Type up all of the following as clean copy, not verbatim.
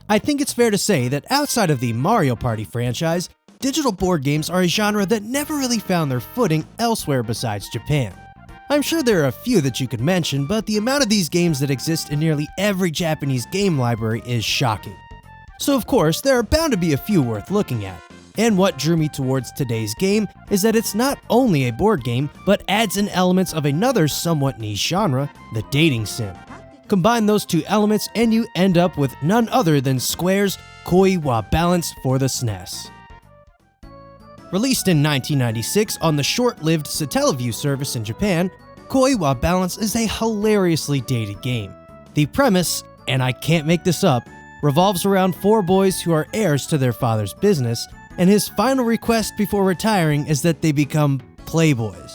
I think it's fair to say that outside of the Mario Party franchise, digital board games are a genre that never really found their footing elsewhere besides Japan. I'm sure there are a few that you could mention, but the amount of these games that exist in nearly every Japanese game library is shocking. So of course, there are bound to be a few worth looking at. And what drew me towards today's game is that it's not only a board game, but adds in elements of another somewhat niche genre, the dating sim. Combine those two elements and you end up with none other than Square's Koi wa Balance for the SNES. Released in 1996 on the short-lived Satellaview service in Japan, Koi wa Balance is a hilariously dated game. The premise, and I can't make this up, revolves around 4 boys who are heirs to their father's business, and his final request before retiring is that they become playboys.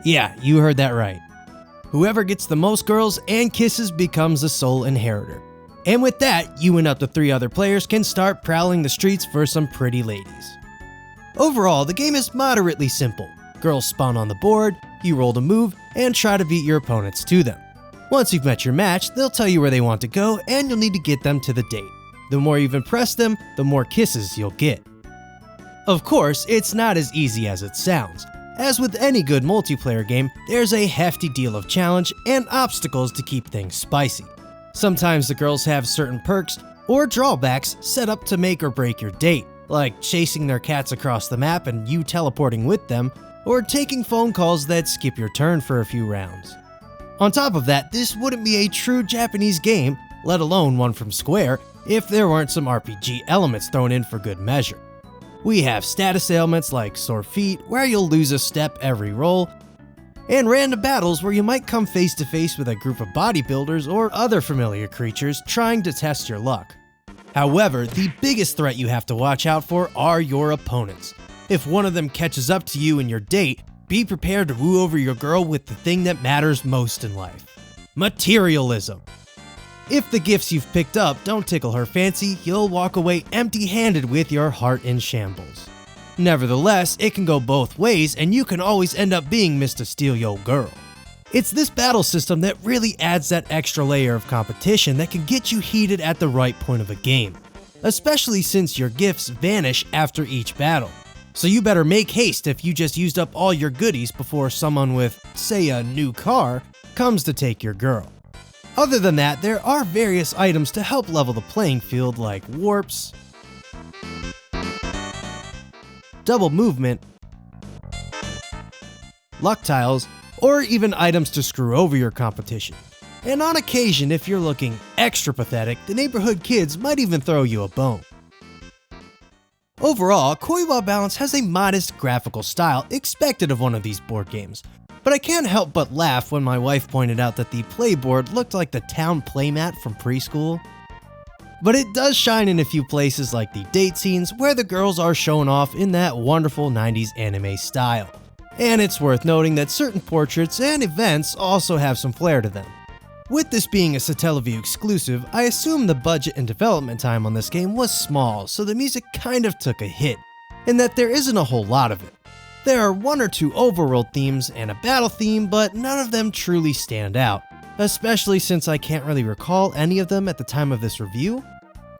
Yeah, you heard that right. Whoever gets the most girls and kisses becomes the sole inheritor. And with that, you and up to 3 other players can start prowling the streets for some pretty ladies. Overall, the game is moderately simple. Girls spawn on the board, you roll to move, and try to beat your opponents to them. Once you've met your match, they'll tell you where they want to go, and you'll need to get them to the date. The more you've impressed them, the more kisses you'll get. Of course, it's not as easy as it sounds. As with any good multiplayer game, there's a hefty deal of challenge and obstacles to keep things spicy. Sometimes the girls have certain perks or drawbacks set up to make or break your date, like chasing their cats across the map and you teleporting with them, or taking phone calls that skip your turn for a few rounds. On top of that, this wouldn't be a true Japanese game, let alone one from Square, if there weren't some RPG elements thrown in for good measure. We have status ailments like sore feet, where you'll lose a step every roll, and random battles where you might come face to face with a group of bodybuilders or other familiar creatures trying to test your luck. However, the biggest threat you have to watch out for are your opponents. If one of them catches up to you and your date, be prepared to woo over your girl with the thing that matters most in life: materialism. If the gifts you've picked up don't tickle her fancy, you'll walk away empty-handed with your heart in shambles. Nevertheless, it can go both ways and you can always end up being Mr. Steal Yo Girl. It's this battle system that really adds that extra layer of competition that can get you heated at the right point of a game, especially since your gifts vanish after each battle. So you better make haste if you just used up all your goodies before someone with, say, a new car comes to take your girl. Other than that, there are various items to help level the playing field like warps, double movement, luck tiles, or even items to screw over your competition. And on occasion, if you're looking extra pathetic, the neighborhood kids might even throw you a bone. Overall, Koi wa Balance has a modest graphical style expected of one of these board games, but I can't help but laugh when my wife pointed out that the playboard looked like the town playmat from preschool. But it does shine in a few places like the date scenes where the girls are shown off in that wonderful 90s anime style. And it's worth noting that certain portraits and events also have some flair to them. With this being a Satellaview exclusive, I assume the budget and development time on this game was small, so the music kind of took a hit, in that there isn't a whole lot of it. There are 1 or 2 overworld themes and a battle theme, but none of them truly stand out, especially since I can't really recall any of them at the time of this review.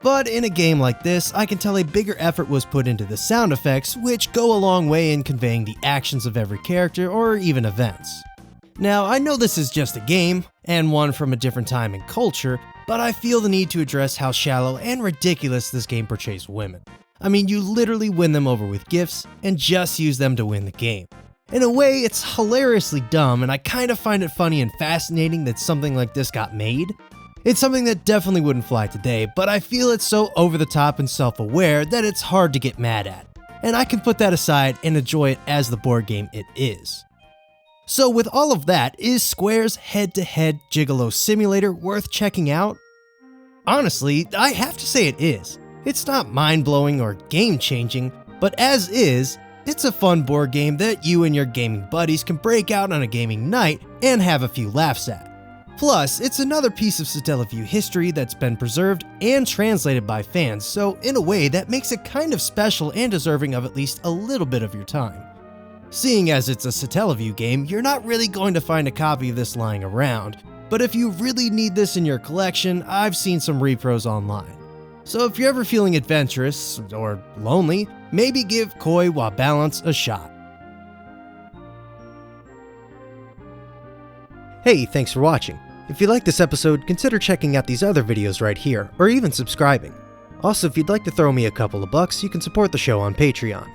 But in a game like this, I can tell a bigger effort was put into the sound effects, which go a long way in conveying the actions of every character or even events. Now, I know this is just a game, and one from a different time and culture, but I feel the need to address how shallow and ridiculous this game portrays women. I mean, you literally win them over with gifts, and just use them to win the game. In a way, it's hilariously dumb, and I kind of find it funny and fascinating that something like this got made. It's something that definitely wouldn't fly today, but I feel it's so over the top and self-aware that it's hard to get mad at, and I can put that aside and enjoy it as the board game it is. So with all of that, is Square's head-to-head Gigolo simulator worth checking out? Honestly, I have to say it is. It's not mind-blowing or game-changing, but as is, it's a fun board game that you and your gaming buddies can break out on a gaming night and have a few laughs at. Plus, it's another piece of Satellaview history that's been preserved and translated by fans, so in a way that makes it kind of special and deserving of at least a little bit of your time. Seeing as it's a Satellaview game, you're not really going to find a copy of this lying around, but if you really need this in your collection, I've seen some repros online. So if you're ever feeling adventurous or lonely, maybe give Koi Wa Balance a shot. Hey, thanks for watching. If you liked this episode, consider checking out these other videos right here, or even subscribing. Also, if you'd like to throw me a couple of bucks, you can support the show on Patreon.